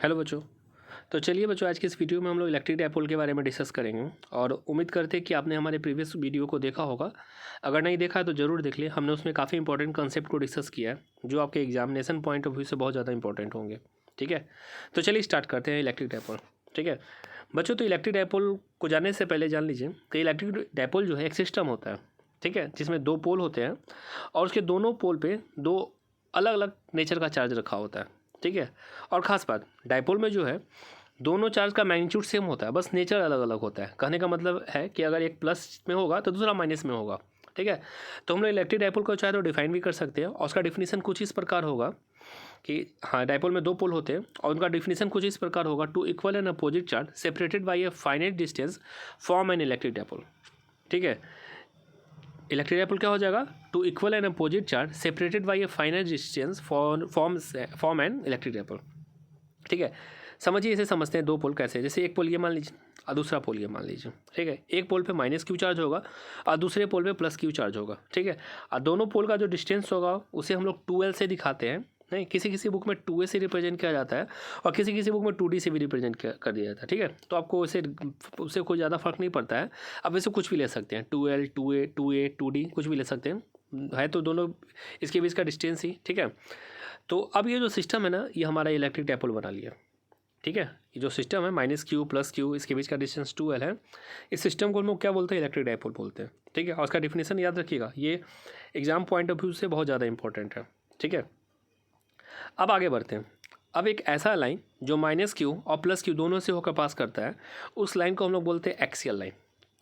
Hello बच्चों। तो चलिए बच्चों, आज की इस वीडियो में हम लोग इलेक्ट्रिक डायपोल के बारे में डिस्कस करेंगे और उम्मीद करते हैं कि आपने हमारे प्रीवियस वीडियो को देखा होगा। अगर नहीं देखा है तो ज़रूर देख लिए। हमने उसमें काफ़ी इंपॉर्टेंट कंसेप्ट को डिस्कस किया है जो आपके एग्जामिनेशन पॉइंट ऑफ व्यू से बहुत ज़्यादा इंपॉर्टेंट होंगे। ठीक है, तो चलिए स्टार्ट करते हैं इलेक्ट्रिक डायपोल। ठीक है बच्चों, तो इलेक्ट्रिक डायपोल को जानने से पहले जान लीजिए कि इलेक्ट्रिक डायपोल जो है एक सिस्टम होता है, ठीक है, जिसमें दो पोल होते हैं और उसके दोनों पोल पे दो अलग अलग नेचर का चार्ज रखा होता है। ठीक है, और ख़ास बात डायपोल में जो है दोनों चार्ज का मैग्नीट्यूड सेम होता है, बस नेचर अलग अलग होता है। कहने का मतलब है कि अगर एक प्लस में होगा तो दूसरा माइनस में होगा। ठीक है, तो हम लोग इलेक्ट्रिक डायपोल को चाहे तो डिफाइन भी कर सकते हैं और उसका डिफिनीसन कुछ इस प्रकार होगा कि हाँ, डायपोल में दो पोल होते हैं और उनका डिफिनीसन कुछ इस प्रकार होगा: two equal and opposite charge separated by a finite distance form an electric dipole. ठीक है, इलेक्ट्रिक डायपोल क्या हो जाएगा? Two equal and opposite charge separated by a finite distance form an electric dipole. ठीक है, समझिए, इसे समझते हैं दो पोल कैसे। जैसे एक पोल ये मान लीजिए और दूसरा पोल ये मान लीजिए। ठीक है, एक पोल पे माइनस क्यू चार्ज होगा और दूसरे पोल पे प्लस क्यू चार्ज होगा। ठीक है, और दोनों पोल का जो डिस्टेंस होगा उसे हम लोग 2L से दिखाते हैं। नहीं, किसी किसी बुक में 2A से रिप्रेजेंट किया जाता है और किसी किसी बुक में 2D से भी रिप्रेजेंट कर दिया जाता है। ठीक है, तो आपको उससे कोई ज़्यादा फर्क नहीं पड़ता है। आप वैसे कुछ भी ले सकते हैं, 2L 2A 2A 2D कुछ भी ले सकते हैं, है तो दोनों इसके बीच का डिस्टेंस ही। ठीक है, तो अब ये जो सिस्टम है ना, ये हमारा इलेक्ट्रिक डायपोल बना लिया। ठीक है, ये जो सिस्टम है माइनस क्यू प्लस क्यू, इसके बीच का डिस्टेंस 2L है। इस सिस्टम को हम लोग क्या बोलते हैं? इलेक्ट्रिक डायपोल बोलते हैं। ठीक है, और उसका डिफिनेशन याद रखिएगा, ये एग्जाम पॉइंट ऑफ व्यू से बहुत ज़्यादा इंपॉर्टेंट है। ठीक है, अब आगे बढ़ते हैं। अब एक ऐसा लाइन जो माइनस क्यू और प्लस क्यू दोनों से होकर पास करता है, उस लाइन को हम लोग बोलते हैं एक्सियल लाइन।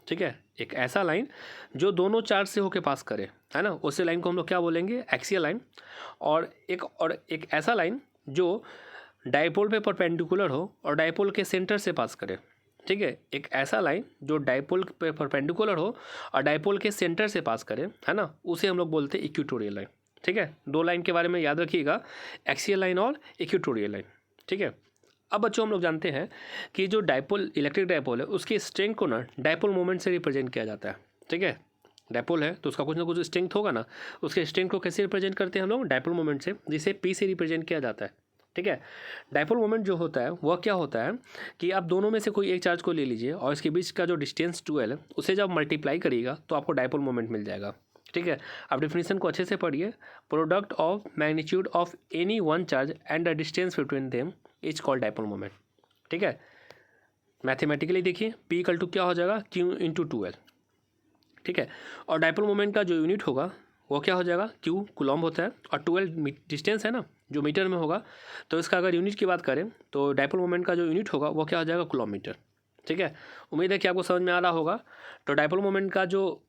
ठीक है, एक ऐसा लाइन जो दोनों चार्ज से होकर पास करे, है ना, उस लाइन को हम लोग क्या बोलेंगे? Axial line. और एक ऐसा लाइन जो डायपोल पे परपेंडिकुलर हो और डायपोल के सेंटर से पास करे। ठीक है, एक ऐसा लाइन जो डायपोल पे परपेंडिकुलर हो और डायपोल के सेंटर से पास करे, है ना, उसे हम लोग बोलते हैं इक्वेटोरियल लाइन। ठीक है, दो लाइन के बारे में याद रखिएगा, एक्सियल लाइन और इक्वेटोरियल लाइन। ठीक है, अब बच्चों हम लोग जानते हैं कि जो डायपोल इलेक्ट्रिक डायपोल है उसकी स्ट्रेंथ को ना डायपोल मोमेंट से रिप्रेजेंट किया जाता है। ठीक है, डायपोल है तो उसका कुछ ना कुछ स्ट्रेंथ होगा ना, उसके स्ट्रेंथ को कैसे रिप्रेजेंट करते हैं हम लोग? डायपोल मोमेंट से, जिसे P से रिप्रेजेंट किया जाता है। ठीक है, डायपोल मोमेंट जो होता है वह क्या होता है कि आप दोनों में से कोई एक चार्ज को ले लीजिए और इसके बीच का जो डिस्टेंस 2L है उसे जब मल्टीप्लाई करिएगा तो आपको डायपोल मोमेंट मिल जाएगा। ठीक है, आप डिफिनीशन को अच्छे से पढ़िए। Product of magnitude of any one charge and the distance between them is called dipole moment. ठीक है, मैथमेटिकली देखिए, P इक्वल टू क्या हो जाएगा? Q into 2L। ठीक है, और डायपोल मोमेंट का जो यूनिट होगा वो क्या हो जाएगा? Q कूलम्ब होता है और 2L डिस्टेंस है ना जो मीटर में होगा, तो इसका अगर यूनिट की बात करें तो डायपोल मोमेंट का जो यूनिट होगा वो क्या हो जाएगा? किलोमीटर। ठीक है, उम्मीद है कि आपको समझ में आ रहा होगा। तो डायपोल मोमेंट का जो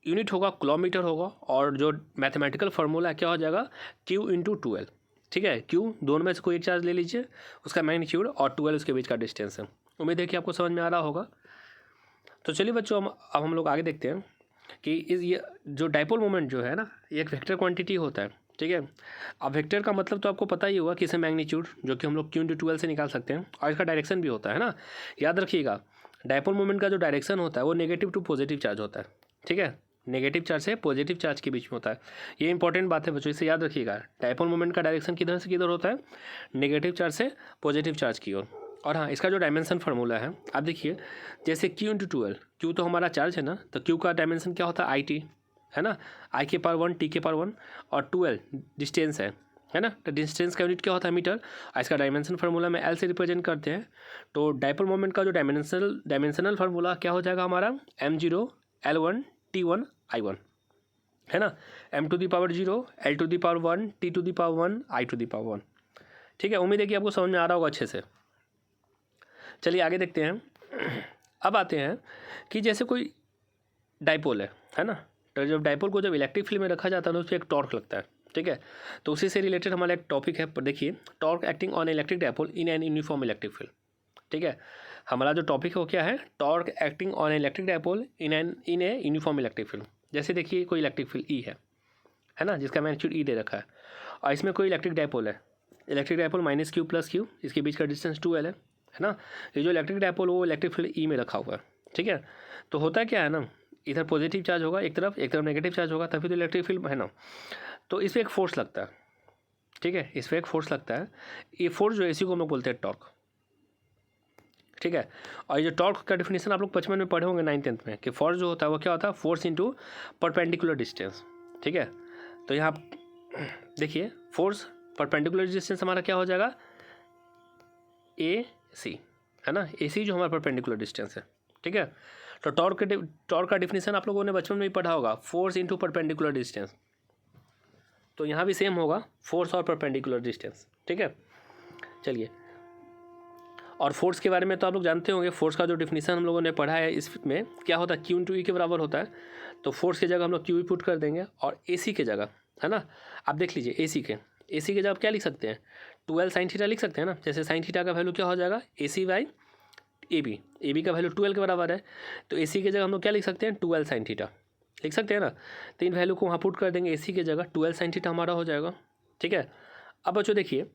यूनिट होगा किलोमीटर होगा और जो मैथमेटिकल फार्मूला क्या हो जाएगा? Q into 2L। ठीक है, Q दोनों में से कोई एक चार्ज ले लीजिए, उसका मैग्नीट्यूड, और 2L उसके बीच का डिस्टेंस है। उम्मीद है कि आपको समझ में आ रहा होगा। तो चलिए बच्चों, अब हम लोग आगे देखते हैं कि ये जो डायपोल मोमेंट जो है ना, ये एक वेक्टर क्वांटिटी होता है। ठीक है, अब वेक्टर का मतलब तो आपको पता ही होगा कि इसे मैग्नीट्यूड जो कि हम लोग Q इंटू 2L से निकाल सकते हैं, और इसका डायरेक्शन भी होता है ना। याद रखिएगा, डायपोल मोमेंट का जो डायरेक्शन होता है वो नेगेटिव टू पॉजिटिव चार्ज होता है। ठीक है, नेगेटिव चार्ज से पॉजिटिव चार्ज के बीच में होता है। ये इंपॉर्टेंट बात है बच्चों, इसे याद रखिएगा। डायपोल मोमेंट का डायरेक्शन किधर से किधर होता है? नेगेटिव चार्ज से पॉजिटिव चार्ज की ओर। और हाँ, इसका जो डायमेंशन फार्मूला है आप देखिए, जैसे Q इंटू 2L, Q तो हमारा चार्ज है ना, तो Q का डायमेंशन क्या होता है? IT, है ना, I के पावर 1 T के पावर 1, और 2L डिस्टेंस है ना, तो डिस्टेंस का यूनिट क्या होता है? मीटर। इसका डायमेंशन फार्मूला में L से रिप्रेजेंट करते हैं। तो डायपोल मोमेंट का जो डायमेंशनल फार्मूला क्या हो जाएगा हमारा? M0 L1 T1 I1, है ना, M to the power 0 L to the power 1 T to the power 1 I to the power 1। ठीक है, उम्मीद है कि आपको समझ में आ रहा होगा अच्छे से। चलिए आगे देखते हैं। अब आते हैं कि जैसे कोई डायपोल है ना, तो जब डायपोल को जब इलेक्ट्रिक फील्ड में रखा जाता है तो उस पर एक टॉर्क लगता है। ठीक है, तो उसी से रिलेटेड हमारा एक टॉपिक है, देखिए, torque acting on electric dipole in an uniform electric field. ठीक है, हमारा जो टॉपिक है वो क्या है? Torque acting on electric dipole in a uniform electric field. जैसे देखिए, कोई इलेक्ट्रिक फील्ड E है ना, जिसका मैग्नीट्यूड E दे रखा है, और इसमें कोई इलेक्ट्रिक डायपोल है। Electric dipole minus Q plus Q, इसके बीच का डिस्टेंस 2L है ना। ये जो इलेक्ट्रिक डायपोल वो इलेक्ट्रिक फील्ड E में रखा हुआ है। ठीक है, तो होता क्या है ना, इधर पॉजिटिव चार्ज होगा एक तरफ नेगेटिव चार्ज होगा, तभी तो इलेक्ट्रिक फील्ड है ना। तो इस पर एक फोर्स लगता है। ठीक है, इस पर एक फोर्स लगता है। ये फोर्स जो है इसी को हम लोग बोलते हैं टॉर्क। ठीक है, और ये जो टॉर्क का डिफिनेशन आप लोग बचपन में पढ़े होंगे 9th-10th में कि फोर्स जो होता है वो क्या होता है, फोर्स इनटू परपेंडिकुलर डिस्टेंस। ठीक है, तो यहाँ देखिए फोर्स परपेंडिकुलर डिस्टेंस हमारा क्या हो जाएगा, ए सी, है ना, ए सी जो हमारा परपेंडिकुलर डिस्टेंस है। ठीक है, तो टॉर्क का डिफिनेशन आप लोगों ने बचपन में ही पढ़ा होगा, फोर्स इनटू परपेंडिकुलर डिस्टेंस। तो यहाँ भी सेम होगा, फोर्स और परपेंडिकुलर डिस्टेंस। ठीक है, चलिए, और फोर्स के बारे में तो आप लोग जानते होंगे, फोर्स का जो डिफिनेशन हम लोगों ने पढ़ा है इसमें क्या होता है, क्यू इंटू ई के बराबर होता है। तो फोर्स की जगह हम लोग क्यू पुट कर देंगे, और ए सी के जगह, है ना, आप देख लीजिए ए सी के जगह आप क्या लिख सकते हैं, 12 साइन थीटा लिख सकते हैं ना। जैसे साइन थीटा का वैल्यू क्या हो जाएगा, ए सी बाई ए बी का वैल्यू 12 के बराबर है, तो ए सी की जगह हम लोग क्या लिख सकते हैं, 12 साइन थीटा लिख सकते हैं ना। तो इन वैल्यू को वहाँ पुट कर देंगे, ए सी की जगह 12 साइन थीटा हमारा हो जाएगा। ठीक है, अब बच्चों देखिए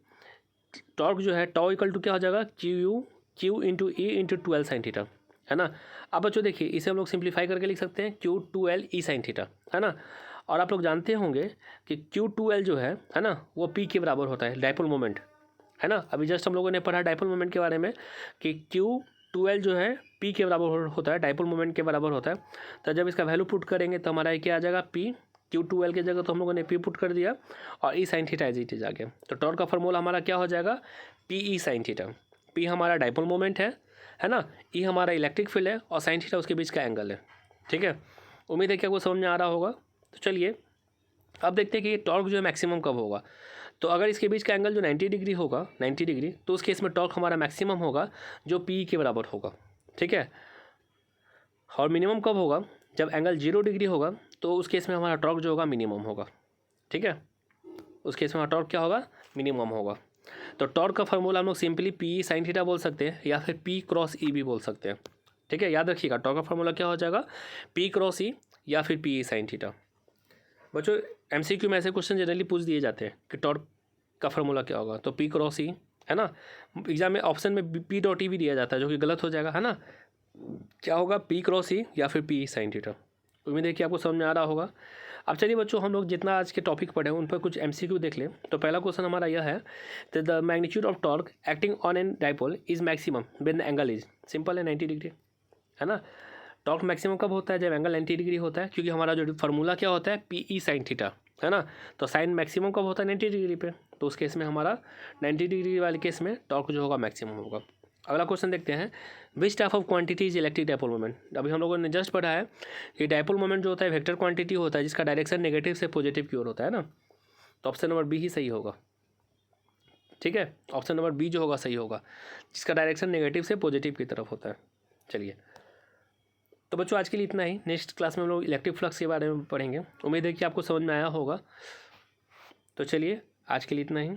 टॉर्क जो है टॉ इक्वल टू क्या हो जाएगा, Q into E into 12 sine theta, है ना। अब बच्चों देखिए इसे हम लोग सिंप्लीफाई करके लिख सकते हैं क्यू 2L ई साइन थीटा, है ना। और आप लोग जानते होंगे कि Q2L जो है ना, वो P के बराबर होता है, डाइपोल मोमेंट, है ना। अभी जस्ट हम लोगों ने पढ़ा डाइपोल मोमेंट के बारे में कि Q2L जो है P के बराबर होता है, डाइपोल मोमेंट के बराबर होता है। तो जब इसका वैल्यू पुट करेंगे तो हमारा क्या आ जाएगा, P, Q2L की जगह तो हम लोगों ने P पुट कर दिया, और E sine theta is it is आ गया। तो टॉर्क का फॉर्मूला हमारा क्या हो जाएगा, P ई साइन थीटा। P हमारा डाइपोल मोमेंट है ना, ई हमारा इलेक्ट्रिक फील्ड है, और साइन थीटा उसके बीच का एंगल है। ठीक है, उम्मीद है कि आपको समझ में आ रहा होगा। तो चलिए अब देखते हैं कि ये टॉर्क जो है मैक्सिमम कब होगा। तो अगर इसके बीच का एंगल जो 90 डिग्री होगा, 90 डिग्री, तो उस केस में टॉर्क हमारा मैक्सिमम होगा जो P के बराबर होगा। ठीक है, और मिनिमम कब होगा, जब एंगल 0 डिग्री होगा, तो उस केस में हमारा टॉर्क जो होगा मिनिमम होगा। ठीक है, उस केस में हमारा टॉर्क क्या होगा, मिनिमम होगा। तो टॉर्क का फॉर्मूला हम लोग सिंपली P साइन थीटा बोल सकते हैं, या फिर P क्रॉस E भी बोल सकते हैं। ठीक है, याद रखिएगा टॉर्क का फॉर्मूला क्या हो जाएगा, P क्रॉस E या फिर P साइन थीटा। बच्चों MCQ में ऐसे क्वेश्चन जनरली पूछ दिए जाते हैं कि टॉर्क का फॉर्मूला क्या होगा, तो P क्रॉस E, है ना। एग्जाम में ऑप्शन में P डॉट E भी दिया जाता है, जो कि गलत हो जाएगा, है ना। क्या होगा, P क्रॉस E या फिर P साइन थीटा। उम्मीद है कि आपको समझ में आ रहा होगा। अब चलिए बच्चों, हम लोग जितना आज के टॉपिक पढ़े उन पर कुछ MCQ देख लें। तो पहला क्वेश्चन हमारा यह है, the magnitude of torque acting on an dipole is maximum when the angle is, simple है, 90 डिग्री, है ना। टॉर्क मैक्सिमम कब होता है, जब एंगल 90 डिग्री होता है, क्योंकि हमारा जो फार्मूला क्या होता है, P ई साइन थीटा, है ना। तो साइन मैक्सिमम कब होता है, 90 डिग्री पे, तो उस केस में हमारा 90 डिग्री वाले केस में टॉर्क जो होगा मैक्सिमम होगा। अगला क्वेश्चन देखते हैं, which type of quantity is electric dipole moment. अभी हम लोगों ने जस्ट पढ़ा है कि डाइपोल मोमेंट जो होता है वेक्टर क्वांटिटी होता है, जिसका डायरेक्शन नेगेटिव से पॉजिटिव की ओर होता है ना। तो ऑप्शन नंबर बी ही सही होगा। ठीक है, ऑप्शन नंबर बी जो होगा सही होगा, जिसका डायरेक्शन नेगेटिव से पॉजिटिव की तरफ होता है। चलिए, तो बच्चों आज के लिए इतना ही। नेक्स्ट क्लास में हम लोग इलेक्ट्रिक फ्लक्स के बारे में पढ़ेंगे। उम्मीद है कि आपको समझ में आया होगा। तो चलिए आज के लिए इतना ही।